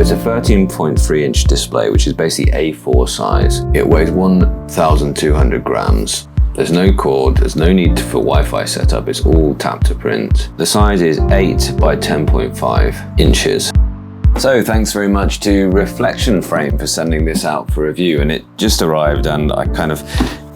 It's a 13.3-inch display, which is basically A4 size. It weighs 1,200 grams. There's no cord, there's no need for Wi-Fi setup, it's all tap to print. The size is 8 by 10.5 inches. So thanks very much to Reflection Frame for sending this out for review, and it just arrived and I kind of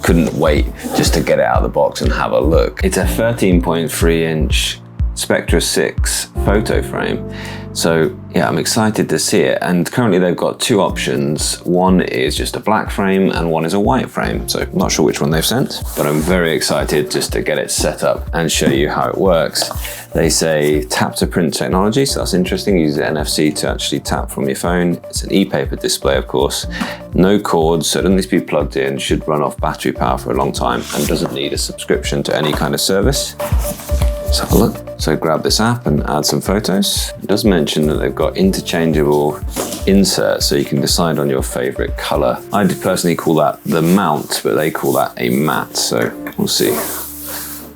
couldn't wait just to get it out of the box and have a look. It's a 13.3-inch Spectra 6 photo frame. So yeah, I'm excited to see it. And currently they've got two options. One is just a black frame and one is a white frame. So I'm not sure which one they've sent, but I'm very excited just to get it set up and show you how it works. They say tap to print technology, so that's interesting. Use the NFC to actually tap from your phone. It's an ePaper display, of course. No cords, so it doesn't need to be plugged in, should run off battery power for a long time, and doesn't need a subscription to any kind of service. Let's have a look. So grab this app and add some photos. It does mention that they've got interchangeable inserts, so you can decide on your favorite color. I'd personally call that the mount, but they call that a mat, so we'll see.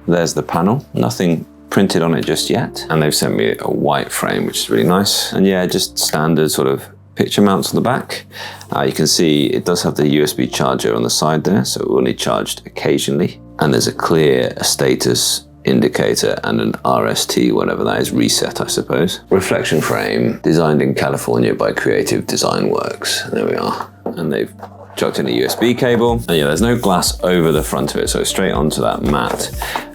There's the panel, nothing printed on it just yet. And they've sent me a white frame, which is really nice. And yeah, just standard sort of picture mounts on the back. You can see it does have the USB charger on the side there, so it will need charged occasionally. And there's a clear status indicator and an RST, whatever that is, reset, I suppose. Reflection frame, designed in California by Creative Design Works. There we are. And they've chucked in a USB cable. And yeah, there's no glass over the front of it, so straight onto that mat.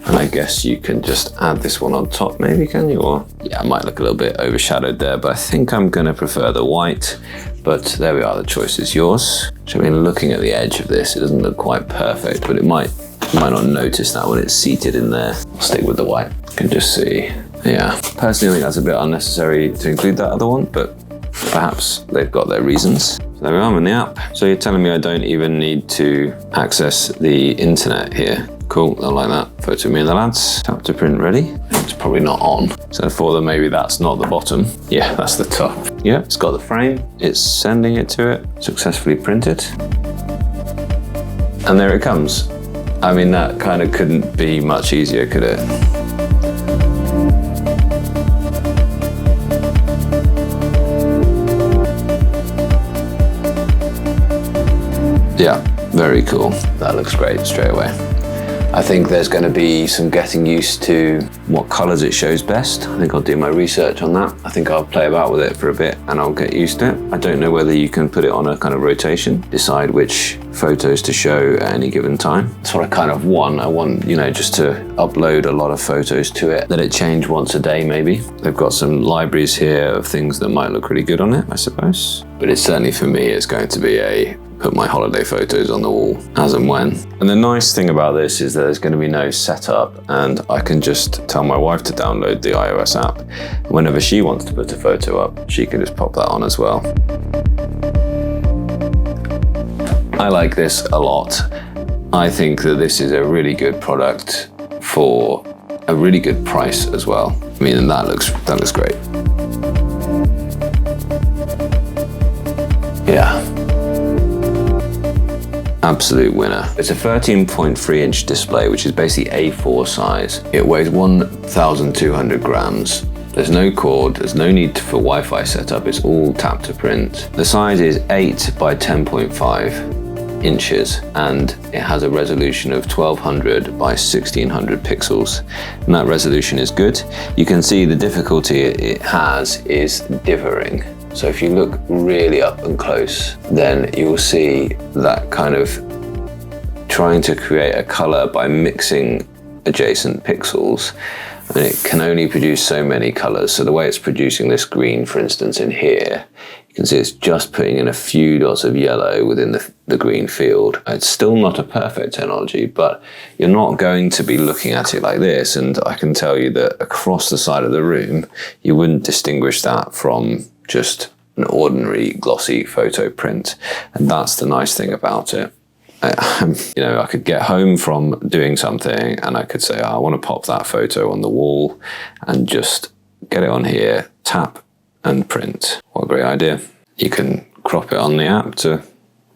And I guess you can just add this one on top, maybe, can you? Or yeah, it might look a little bit overshadowed there, but I think I'm gonna prefer the white. But there we are, the choice is yours. So I mean, looking at the edge of this, it doesn't look quite perfect, but you might not notice that when it's seated in there. I'll stick with the white. You can just see, yeah. Personally, I think that's a bit unnecessary to include that other one, but perhaps they've got their reasons. So there we are, I'm in the app. So you're telling me I don't even need to access the internet here. Cool, I like that. Photo me and the lads. Tap to print ready. It's probably not on. So for them, maybe that's not the bottom. Yeah, that's the top. Yeah, it's got the frame. It's sending it to it. Successfully printed. And there it comes. I mean, that kind of couldn't be much easier, could it? Yeah, very cool. That looks great straight away. I think there's going to be some getting used to what colors it shows best. I think I'll do my research on that. I think I'll play about with it for a bit and I'll get used to it. I don't know whether you can put it on a kind of rotation, decide which photos to show at any given time. That's what I kind of want. I want, you know, just to upload a lot of photos to it, let it change once a day maybe. They've got some libraries here of things that might look really good on it, I suppose. But it's certainly, for me, it's going to be a put my holiday photos on the wall as and when. And the nice thing about this is that there's going to be no setup, and I can just tell my wife to download the iOS app. Whenever she wants to put a photo up, she can just pop that on as well. I like this a lot. I think that this is a really good product for a really good price as well. I mean, and that looks great. Yeah. Absolute winner. It's a 13.3-inch display, which is basically A4 size. It weighs 1,200 grams. There's no cord, there's no need for Wi-Fi setup, it's all tap to print. The size is 8 by 10.5 inches, and it has a resolution of 1200 by 1600 pixels. And that resolution is good. You can see the difficulty it has is differing. So if you look really up and close, then you'll see that kind of trying to create a color by mixing adjacent pixels, and it can only produce so many colors. So the way it's producing this green, for instance, in here, you can see it's just putting in a few dots of yellow within the green field. It's still not a perfect technology, but you're not going to be looking at it like this. And I can tell you that across the side of the room, you wouldn't distinguish that from just an ordinary glossy photo print. And that's the nice thing about it. You know, I could get home from doing something and I could say, oh, I want to pop that photo on the wall and just get it on here, tap and print. What a great idea. You can crop it on the app to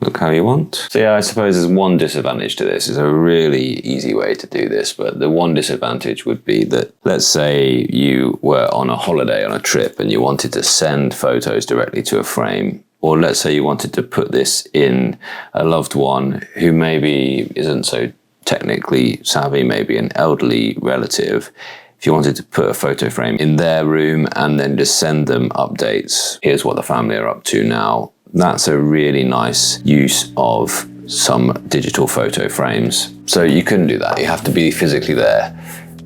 look how you want. So yeah, I suppose there's one disadvantage to this. It's a really easy way to do this, but the one disadvantage would be that, let's say you were on a holiday, on a trip, and you wanted to send photos directly to a frame. Or let's say you wanted to put this in a loved one who maybe isn't so technically savvy, maybe an elderly relative. If you wanted to put a photo frame in their room and then just send them updates, here's what the family are up to now. That's a really nice use of some digital photo frames. So you couldn't do that. You have to be physically there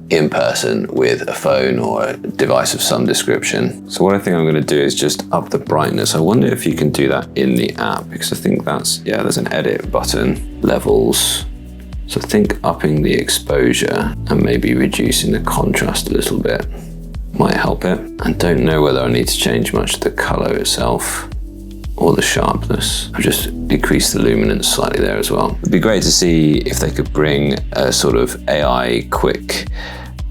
in person with a phone or a device of some description. So what I think I'm going to do is just up the brightness. I wonder if you can do that in the app, because I think that's, yeah, there's an edit button, levels. So I think upping the exposure and maybe reducing the contrast a little bit might help it. I don't know whether I need to change much of the color itself or the sharpness. I've just decreased the luminance slightly there as well. It'd be great to see if they could bring a sort of AI quick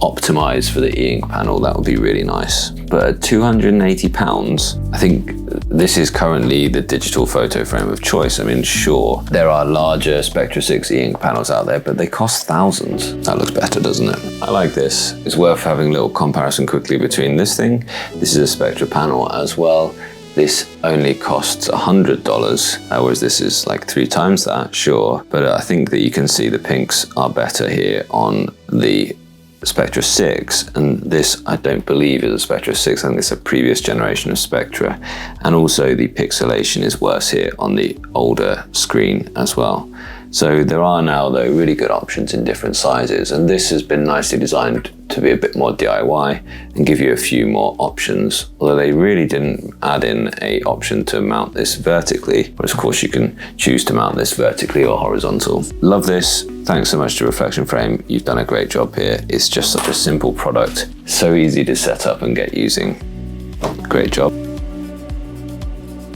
optimize for the e-ink panel. That would be really nice. But at £280, I think this is currently the digital photo frame of choice. I mean, sure, there are larger Spectra 6 e-ink panels out there, but they cost thousands. That looks better, doesn't it? I like this. It's worth having a little comparison quickly between this thing. This is a Spectra panel as well. This only costs $100, whereas this is like 3 times that, sure. But I think that you can see the pinks are better here on the Spectra 6, and this I don't believe is a Spectra 6, I think it's a previous generation of Spectra, and also the pixelation is worse here on the older screen as well. So there are now though really good options in different sizes, and this has been nicely designed to be a bit more DIY and give you a few more options, although they really didn't add in a option to mount this vertically, but of course you can choose to mount this vertically or horizontal. Love this. Thanks so much to Reflection Frame. You've done a great job here. It's just such a simple product, so easy to set up and get using. Great job.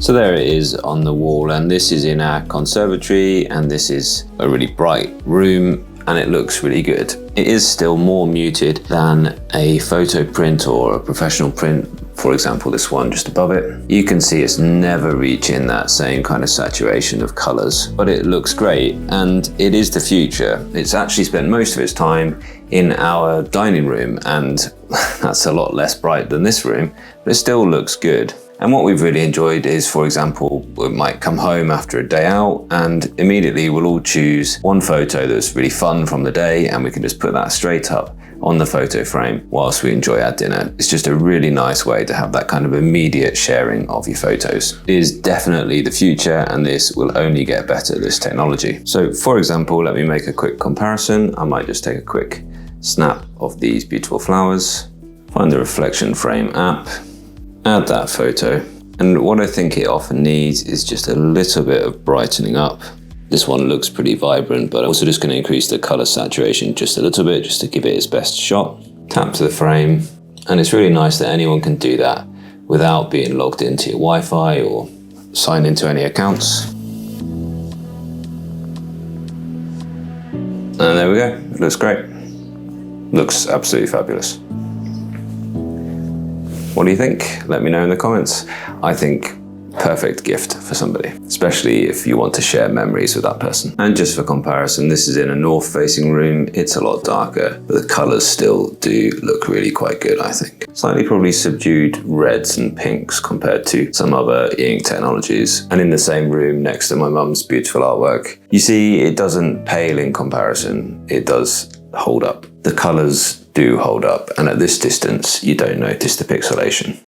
So there it is on the wall, and this is in our conservatory, and this is a really bright room, and it looks really good. It is still more muted than a photo print or a professional print. For example, this one just above it. You can see it's never reaching that same kind of saturation of colors, but it looks great, and it is the future. It's actually spent most of its time in our dining room, and that's a lot less bright than this room, but it still looks good. And what we've really enjoyed is, for example, we might come home after a day out and immediately we'll all choose one photo that's really fun from the day, and we can just put that straight up on the photo frame whilst we enjoy our dinner. It's just a really nice way to have that kind of immediate sharing of your photos. It is definitely the future, and this will only get better, this technology. So for example, let me make a quick comparison. I might just take a quick snap of these beautiful flowers, find the Reflection Frame app, add that photo, and what I think it often needs is just a little bit of brightening up. This one looks pretty vibrant, but I'm also just going to increase the color saturation just a little bit, just to give it its best shot. Tap to the frame, and it's really nice that anyone can do that without being logged into your Wi-Fi or sign into any accounts. And there we go, it looks great. Looks absolutely fabulous. What do you think? Let me know in the comments. I think perfect gift for somebody, especially if you want to share memories with that person. And just for comparison, this is in a north-facing room. It's a lot darker, but the colors still do look really quite good, I think. Slightly probably subdued reds and pinks compared to some other e-ink technologies. And in the same room next to my mum's beautiful artwork, you see it doesn't pale in comparison. It does hold up. The colors do hold up, and at this distance, you don't notice the pixelation.